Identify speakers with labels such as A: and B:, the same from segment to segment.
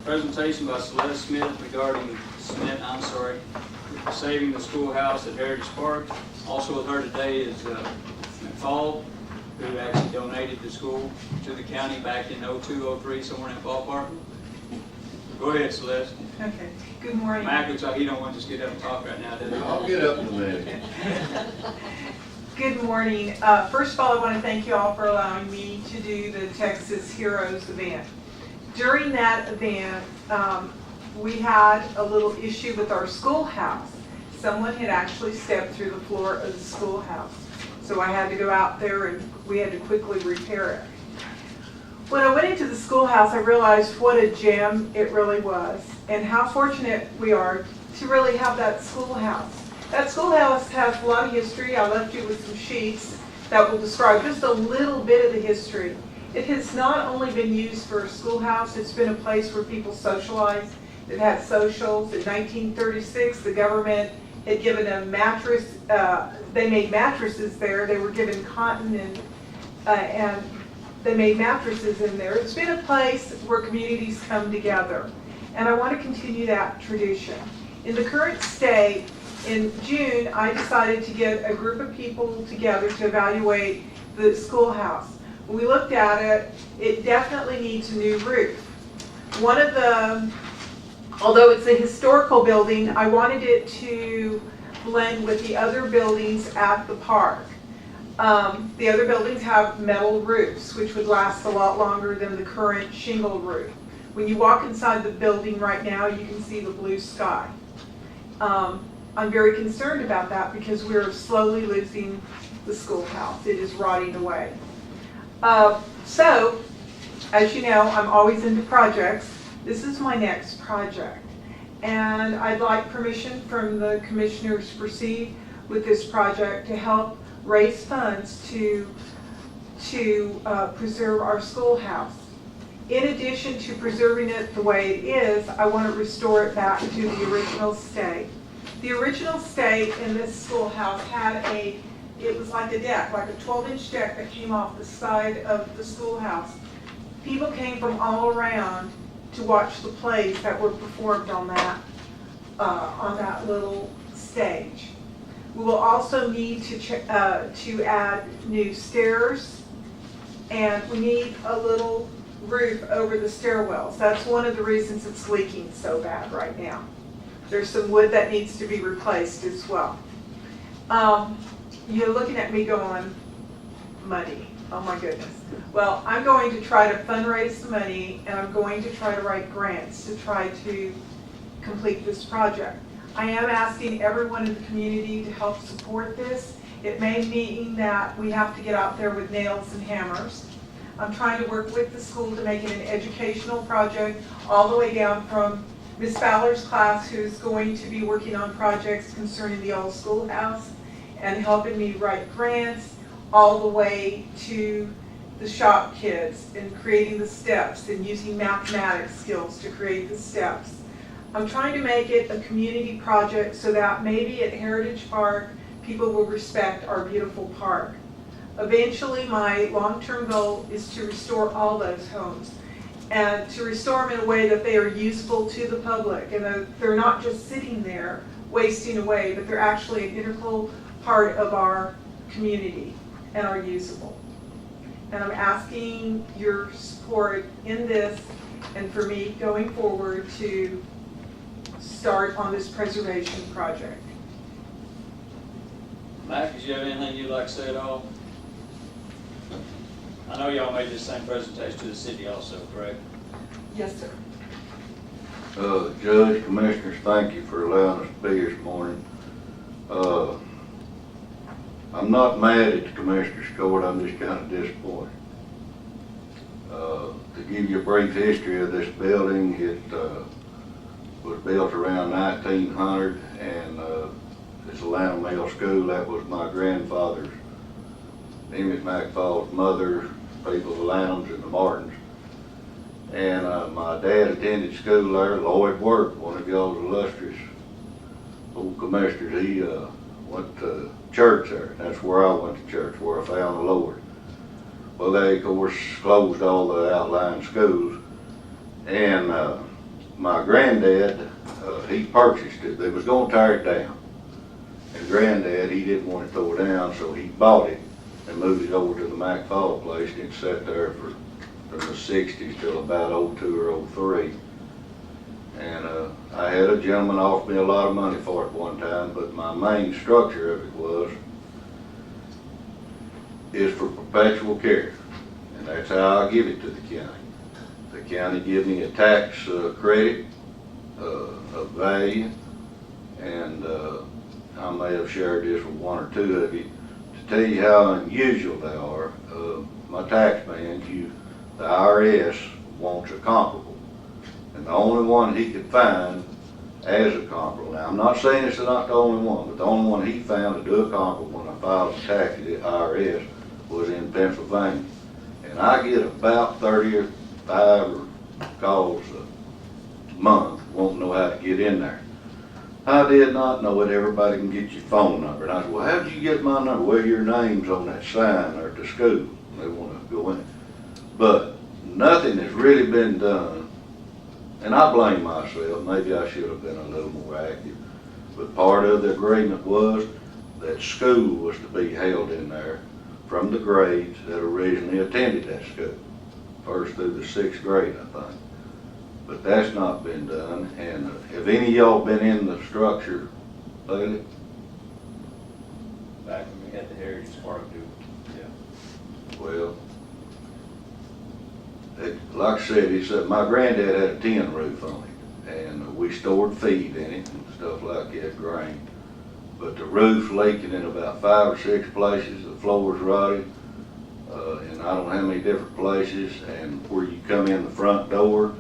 A: Presentation by Celeste Schmidt regarding saving the schoolhouse at Heritage Park. Also with her today is McFall, who actually donated the school to the county back in 02, 03, somewhere in that ballpark. Go ahead, Celeste.
B: Okay. Good morning.
A: Mac looks like he don't want to just get up and talk right now, does he?
C: I'll get up in a minute.
B: Good morning. First of all, I want to thank you all for allowing me to do the Texas Heroes event. During that event, we had a little issue with our schoolhouse. Someone had actually stepped through the floor of the schoolhouse. So I had to go out there and we had to quickly repair it. When I went into the schoolhouse, I realized what a gem it really was and how fortunate we are to really have that schoolhouse. That schoolhouse has a lot of history. I left you with some sheets that will describe just a little bit of the history. It has not only been used for a schoolhouse, it's been a place where people socialize. It had socials. In 1936, the government had given a mattress. They made mattresses there. They were given cotton and they made mattresses in there. It's been a place where communities come together. And I want to continue that tradition. In the current state, in June, I decided to get a group of people together to evaluate the schoolhouse. When we looked at it, it definitely needs a new roof. One of the, although it's a historical building, I wanted it to blend with the other buildings at the park. The other buildings have metal roofs, which would last a lot longer than the current shingle roof. When you walk inside the building right now, you can see the blue sky. I'm very concerned about that because we're slowly losing the schoolhouse. It is rotting away. So, as you know, I'm always into projects. This is my next project. And I'd like permission from the commissioners to proceed with this project to help raise funds to preserve our schoolhouse. In addition to preserving it the way it is, I want to restore it back to the original state. The original state in this schoolhouse had it was like a deck, like a 12-inch deck that came off the side of the schoolhouse. People came from all around to watch the plays that were performed on that little stage. We will also need to add new stairs, and we need a little roof over the stairwells. That's one of the reasons it's leaking so bad right now. There's some wood that needs to be replaced as well. You're looking at me going, money. Oh my goodness. Well, I'm going to try to fundraise the money, and I'm going to try to write grants to try to complete this project. I am asking everyone in the community to help support this. It may mean that we have to get out there with nails and hammers. I'm trying to work with the school to make it an educational project all the way down from Ms. Fowler's class, who's going to be working on projects concerning the old schoolhouse and helping me write grants, all the way to the shop kids and creating the steps and using mathematics skills to create the steps. I'm trying to make it a community project so that maybe at Heritage Park, people will respect our beautiful park. Eventually, my long-term goal is to restore all those homes and to restore them in a way that they are useful to the public and that they're not just sitting there wasting away, but they're actually an integral part of our community and are usable. And I'm asking your support in this and for me going forward to start on this preservation project.
A: Mac, did you have anything you'd like to say at all? I know y'all made this same presentation to the city also, correct?
B: Yes, sir.
C: Judge, Commissioners, thank you for allowing us to be here this morning. I'm not mad at the Commissioner's Court, I'm just kind of disappointed. To give you a brief history of this building, it was built around 1900, and it's a Atlanta Mill School. That was my grandfather's, Emmett McFall's mother, people, the Lanhams and the Martins. And my dad attended school there. Lloyd Work, one of y'all's illustrious old commissioners, he went to church there. That's where I went to church, where I found the Lord. Well, they, of course, closed all the outlying schools. And my granddad, he purchased it. They was gonna tear it down. And granddad, he didn't want to throw it down, so he bought it and moved it over to the McFall place, and it sat there from the 60s till about 02 or 03. And I had a gentleman offer me a lot of money for it one time, but my main structure of it is for perpetual care. And that's how I give it to the county. The county give me a tax credit of value, and I may have shared this with one or two of you to tell you how unusual they are. My tax man, the IRS wants a comparable, and the only one he could find as a comparable. Now, I'm not saying it's not the only one, but the only one he found to do a comparable when I filed the taxes at IRS was in Pennsylvania. And I get about 35 calls a month, won't know how to get in there. I did not know it. Everybody can get your phone number. And I said, well, how did you get my number? Well, your name's on that sign or at the school. They want to go in. But nothing has really been done. And I blame myself. Maybe I should have been a little more active. But part of the agreement was that school was to be held in there from the grades that originally attended that school. First through the 6th grade, I think. But that's not been done. And have any of y'all been in the structure lately?
A: Back when we had the Heritage Park, yeah.
C: Well, like I said, my granddad had a tin roof on it, and we stored feed in it and stuff like that, grain. But the roof's leaking in about 5 or 6 places. The floor's rotted, and I don't know how many different places. And where you come in the front door,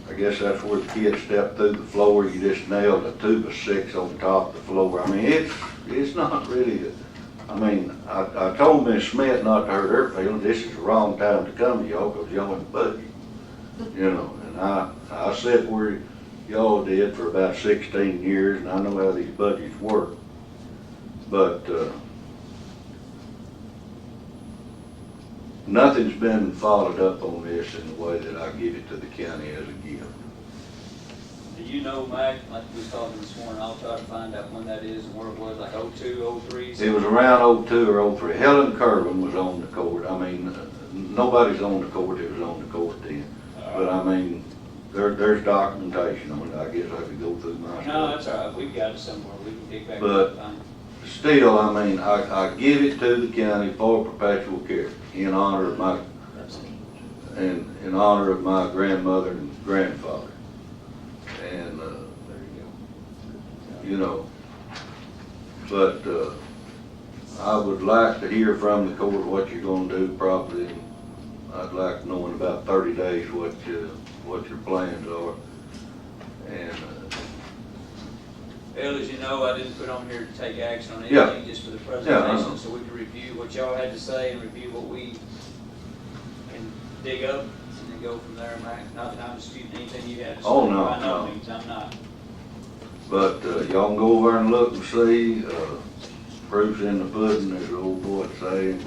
C: I guess that's where the kids step through the floor. You just nailed a 2x6 on top of the floor. I mean, it's not really. I told Miss Schmidt not to hurt her feelings. This is the wrong time to come to y'all because y'all in the budget, you know. And I sat where y'all did for about 16 years, and I know how these budgets work. But nothing's been followed up on this in the way that I give it to the county as a gift.
A: Do you know, Mac, like we was talking this morning, I'll try to find out when that is and where it was, like 02, 03?
C: It was around 02 or 03. Helen Kerwin was on the court. I mean, nobody's on the court. It was on the court then. But I mean, there's documentation on it. I guess I could go through my stuff.
A: No, that's all right. We've got it somewhere. We can dig back
C: But
A: up and find it.
C: Still, I mean, I give it to the county for perpetual care in honor of my grandmother and grandfather. And
A: There
C: you know, but I would like to hear from the court what you're going to do. Probably, I'd like to know in about 30 days what your plans are. And
A: Well, as you know, I didn't put on here to take action on
C: Yeah.
A: anything, just for the
C: Yeah, I know.
A: presentation, so we could review what y'all had to say and review what we can dig up and then go from there, Mac. Not that I'm disputing anything you had to say.
C: Oh, no,
A: By no
C: no.
A: means, I'm not.
C: But y'all can go over and look and see. Proof's in the pudding, as the old boy would say.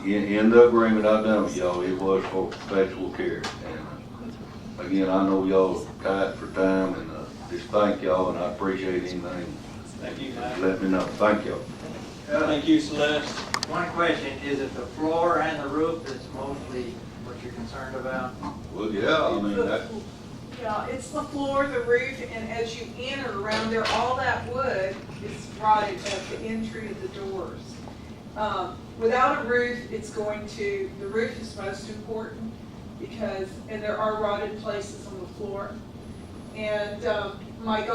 C: In the agreement I done with y'all, it was for perpetual care. And again, I know y'all tight for time, and just thank y'all, and I appreciate anything.
A: Thank you, Mac.
C: Let me know. Thank y'all.
A: Thank you, Celeste.
D: One question, is it the floor and the roof that's mostly what you're concerned about?
C: Well, yeah, I mean, that,
B: Yeah, it's the floor, the roof, and as you enter around there, all that wood is rotted at the entry of the doors. Without a roof, the roof is most important and there are rotted places on the floor. And my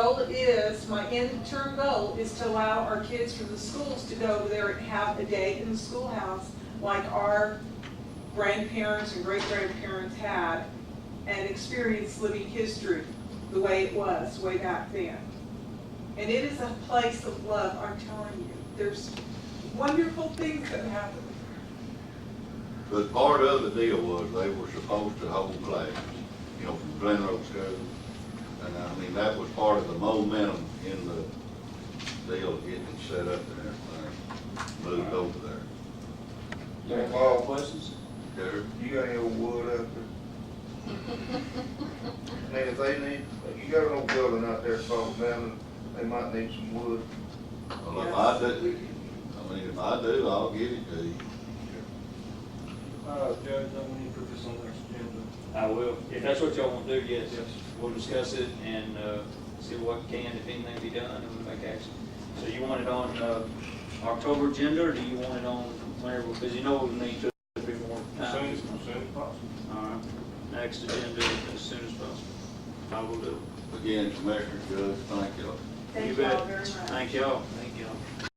B: interim goal is to allow our kids from the schools to go over there and have a day in the schoolhouse like our grandparents and great-grandparents had, and experience living history the way it was way back then. And it is a place of love, I'm telling you. There's wonderful things that happen.
C: but part of the deal was they were supposed to hold classes, you know, from Glen Road School. And I mean, that was part of the momentum in the deal, getting it set up and everything, moved over there.
A: Any more questions?
C: There,
E: You got any old wood out there? I mean, if they need, you got an old building out there falling down, they might need some wood.
C: Well, if I do, if I do, I'll give it to you.
E: Judge, I need to put this on next agenda.
A: I will. If that's what y'all want to do, yes. We'll discuss it and see what can, if anything, be done, and we'll make action. So you want it on October agenda, or do you want it on whenever? Because you know we'll need to be more
E: As
A: time.
E: soon as possible.
A: All right. Next agenda as soon as possible. I will do.
C: Again, Commissioner Judge, thank you.
B: Thank
A: You
B: you all
A: bet.
B: very much.
A: Thank y'all. Thank y'all.